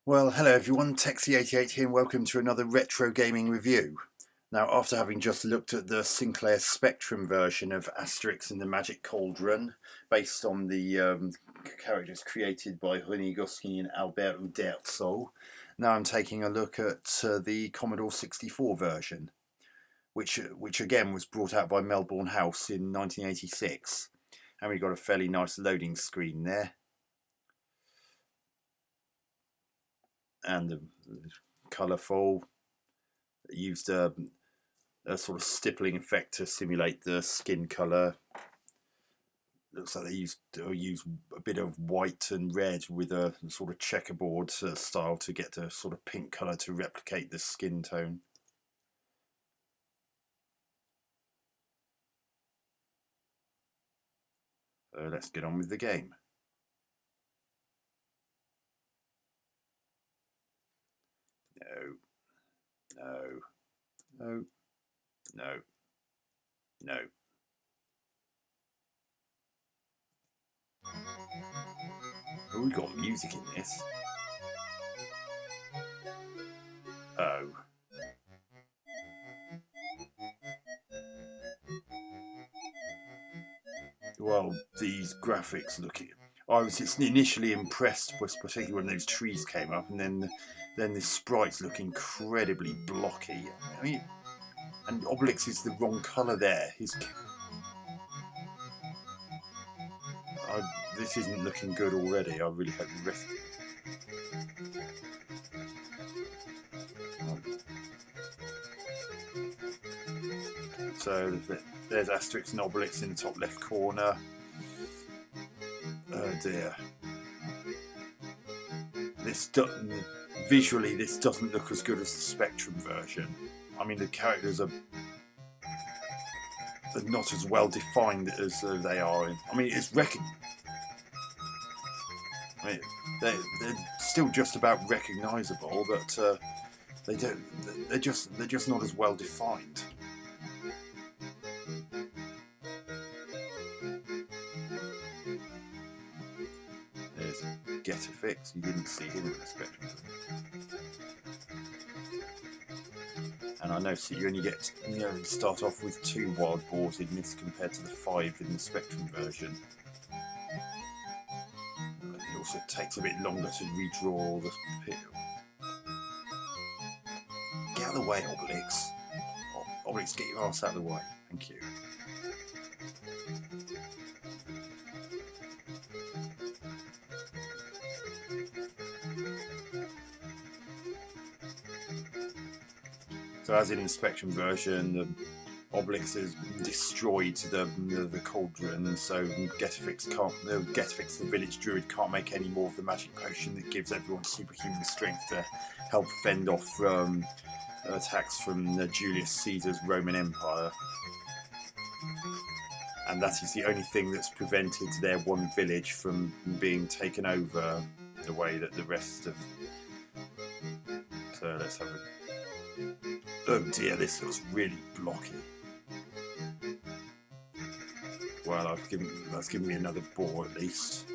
Well, hello everyone, Texie88 here and welcome to another retro gaming review. Now, after having just looked at the Sinclair Spectrum version of Asterix and the Magic Cauldron, based on the characters created by René Goscinny and Albert Uderzo, now I'm taking a look at the Commodore 64 version, which again was brought out by Melbourne House in 1986. And we've got a fairly nice loading screen there. And the colourful. It used a sort of stippling effect to simulate the skin colour. Looks like they used a bit of white and red with a sort of checkerboard style to get a sort of pink colour to replicate the skin tone. Let's get on with the game. No, no, no, no. Oh, we got music in this. Oh. Well, these graphics looking. I was initially impressed, particularly when those trees came up, and then the sprites look incredibly blocky. I mean, and Obelix is the wrong colour there. This isn't looking good already. I really hope the rest. So there's Asterix and Obelix in the top left corner. Oh dear. Visually, this doesn't look as good as the Spectrum version. I mean, the characters are not as well defined as they are in. I mean, they're still just about recognisable, but they don't. They're just not as well defined. There's Getafix. You didn't see him in the Spectrum. And I know so you only start off with 2 wild boars in this compared to the 5 in the Spectrum version. It also takes a bit longer to redraw all the pit. Get out of the way, Obelix. Obelix, get your ass out of the way. Thank you. So as in the Spectrum version, the Obelix has destroyed the Cauldron, so Getafix, the village druid, can't make any more of the magic potion that gives everyone superhuman strength to help fend off attacks from Julius Caesar's Roman Empire. And that is the only thing that's prevented their one village from being taken over the way that the rest of... So let's have a... Oh dear, this looks really blocky. Well, that's given me another boar at least.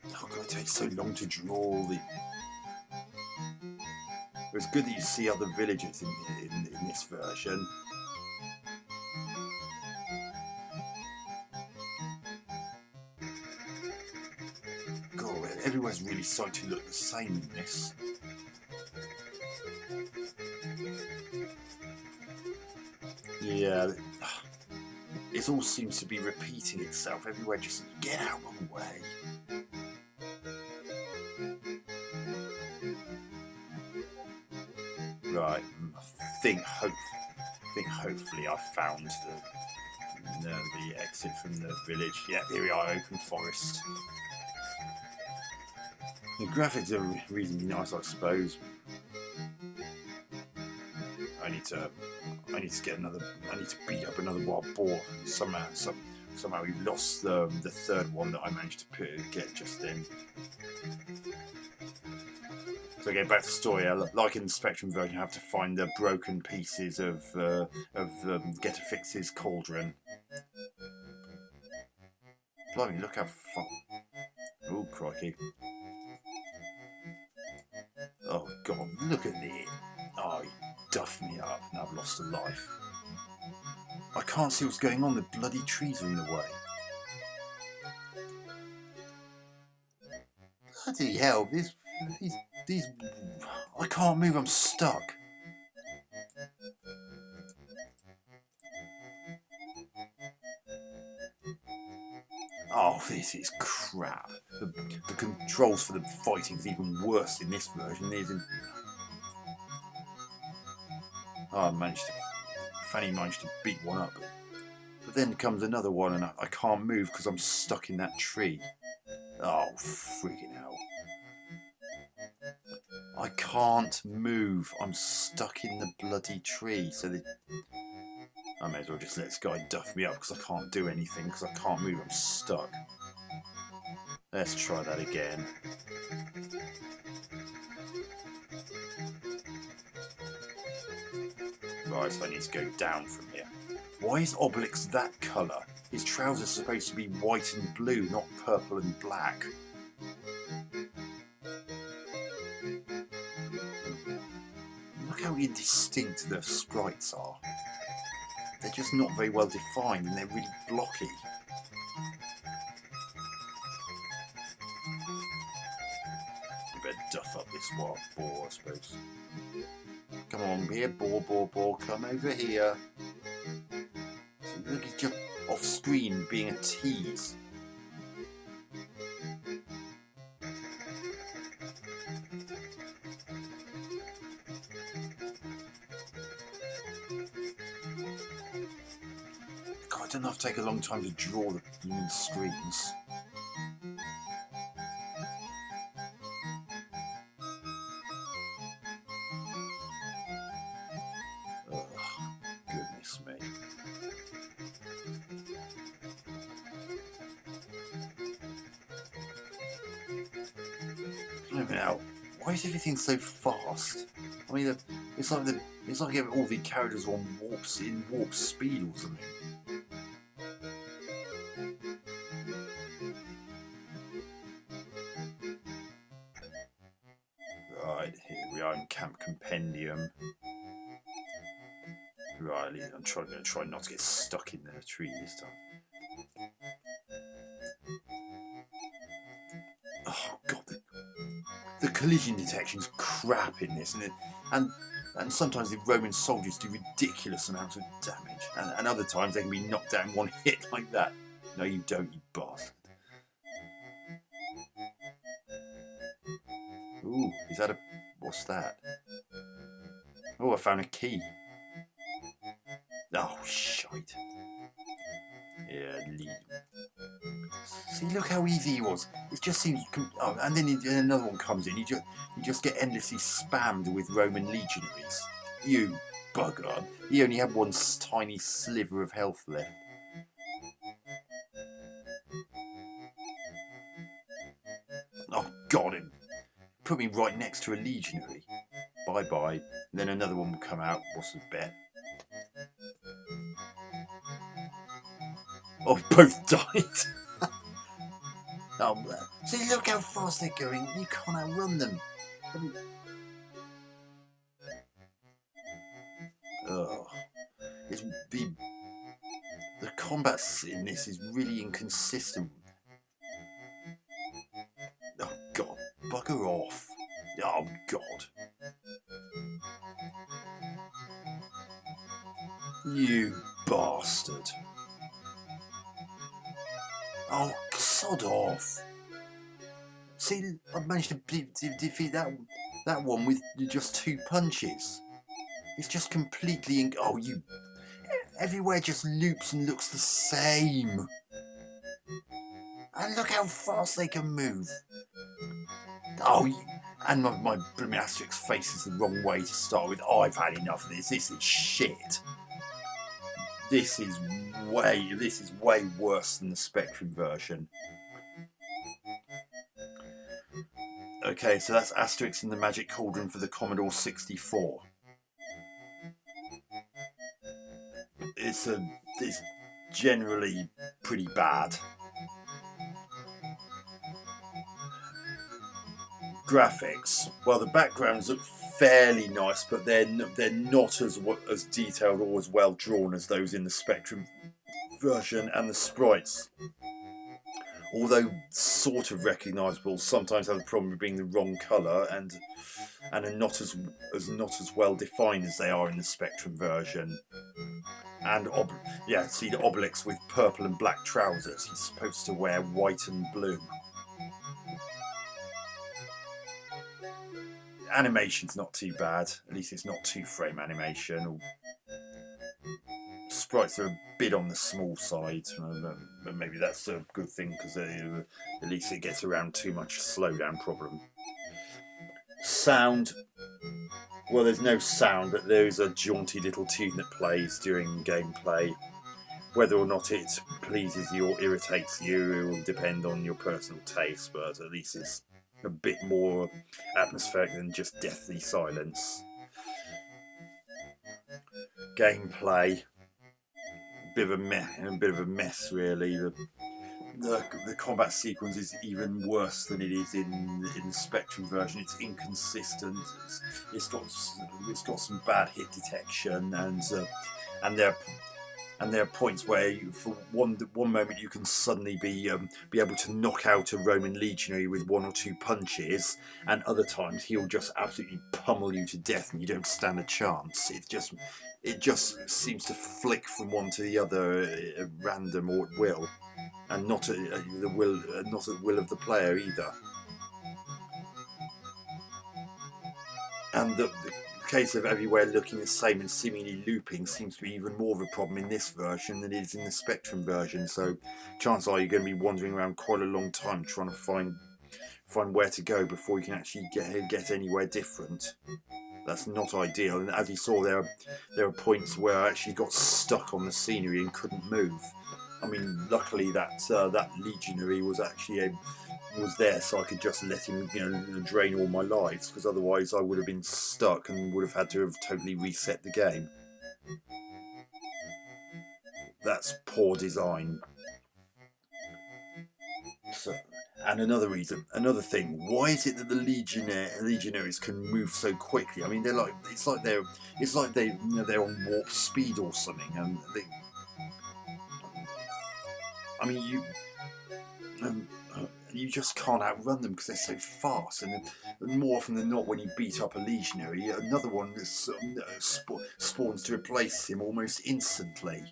Oh god, it takes so long to draw the... It's good that you see other villagers in this version. God, everyone's really starting to look the same in this. Yeah, it all seems to be repeating itself everywhere. Just get out of the way. Right, I think hopefully I found the exit from the village. Yeah, here we are, open forest. The graphics are reasonably nice, I suppose. I need to beat up another wild boar. Somehow we've lost the third one that I managed to get just then. So again, back to the story. Like in the Spectrum version, you have to find the broken pieces of Getafix's Cauldron. Blimey, look how far. Oh, crikey. Oh, God, look at it. Oh, he duffed me up and I've lost a life. I can't see what's going on. The bloody trees are in the way. Bloody hell, these... I can't move, I'm stuck. Oh, this is crap. The controls for the fighting is even worse in this version. Oh, Fanny managed to beat one up. But then comes another one and I can't move because I'm stuck in that tree. Oh, freaking hell. I can't move. I'm stuck in the bloody tree. So I may as well just let this guy duff me up because I can't do anything because I can't move. I'm stuck. Let's try that again. Right, so I need to go down from here. Why is Obelix that colour? His trousers are supposed to be white and blue, not purple and black. Look how indistinct the sprites are. They're just not very well defined and they're really blocky. I better duff up this wild boar, I suppose. Come on, here, boar, come over here. Look, he's just off screen being a tease. God, it doesn't have to take a long time to draw the screens. Goodness me. Now, why is everything so fast? I mean, it's like all the characters are on warp speed or something. Right, here we are in Camp Compendium. Right, I'm going to try not to get stuck in the tree this time. Oh God, the collision detection's crap in this, and sometimes the Roman soldiers do ridiculous amounts of damage, and other times they can be knocked down in one hit like that. No, you don't, you bastard. Ooh, is that what's that? Oh, I found a key. Oh, shite. Yeah, leave. See, look how easy he was. It just seems... Oh, and then another one comes in. You just get endlessly spammed with Roman legionaries. You bugger. He only had one tiny sliver of health left. Oh, God. It put me right next to a legionary. Bye-bye. And then another one will come out. What's the bet? Oh, both died. Oh, see, look how fast they're going. You can't outrun them. Oh, it's the combat in this is really inconsistent. Oh God, bugger off! Oh God, you bastard! Oh, sod off! See, I managed to defeat that one with just 2 punches. It's just completely... Oh, you... Everywhere just loops and looks the same. And look how fast they can move. Oh, and my blooming Asterix faces the wrong way to start with. Oh, I've had enough of this. This is shit. This is way worse than the Spectrum version. Okay, so that's Asterix and the Magic Cauldron for the Commodore 64. It's generally pretty bad. Graphics. Well, the backgrounds look fairly nice, but they're not as detailed or as well drawn as those in the Spectrum version, and the sprites, although sort of recognisable, sometimes have the problem of being the wrong colour and are not as well defined as they are in the Spectrum version. And see the Obelix with purple and black trousers. He's supposed to wear white and blue. Animation's not too bad. At least it's not 2-frame animation. Sprites are a bit on the small side, but maybe that's a good thing because at least it gets around too much slowdown problem. Sound. Well, there's no sound, but there is a jaunty little tune that plays during gameplay. Whether or not it pleases you or irritates you will depend on your personal taste, but at least it's a bit more atmospheric than just deathly silence. Gameplay, a bit of a mess really. The combat sequence is even worse than it is in the Spectrum version. It's inconsistent. It's got some bad hit detection, and there are points where for one moment you can suddenly be able to knock out a Roman legionary with 1 or 2 punches, and other times he'll just absolutely pummel you to death and you don't stand a chance. It just seems to flick from one to the other at random or at will, and not at the will of the player either. And the case of everywhere looking the same and seemingly looping seems to be even more of a problem in this version than it is in the Spectrum version. So chances are you're going to be wandering around quite a long time trying to find where to go before you can actually get anywhere different. That's not ideal. And as you saw, there are points where I actually got stuck on the scenery and couldn't move. I mean, luckily that legionary was actually was there, so I could just let him, drain all my lives, because otherwise I would have been stuck and would have had to have totally reset the game. That's poor design. So, and another thing, why is it that the legionaries can move so quickly? I mean, they're on warp speed or something, and you just can't outrun them because they're so fast. And more often than not, when you beat up a legionary, another one spawns to replace him almost instantly.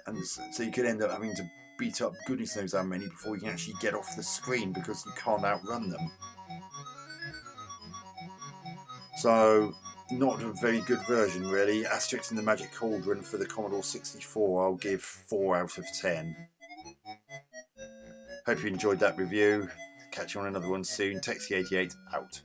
And so you could end up having to beat up goodness knows how many before you can actually get off the screen because you can't outrun them. So, not a very good version really. Asterix and the Magic Cauldron for the Commodore 64 I'll give 4 out of 10. Hope you enjoyed that review. Catch you on another one soon. Texie88 out.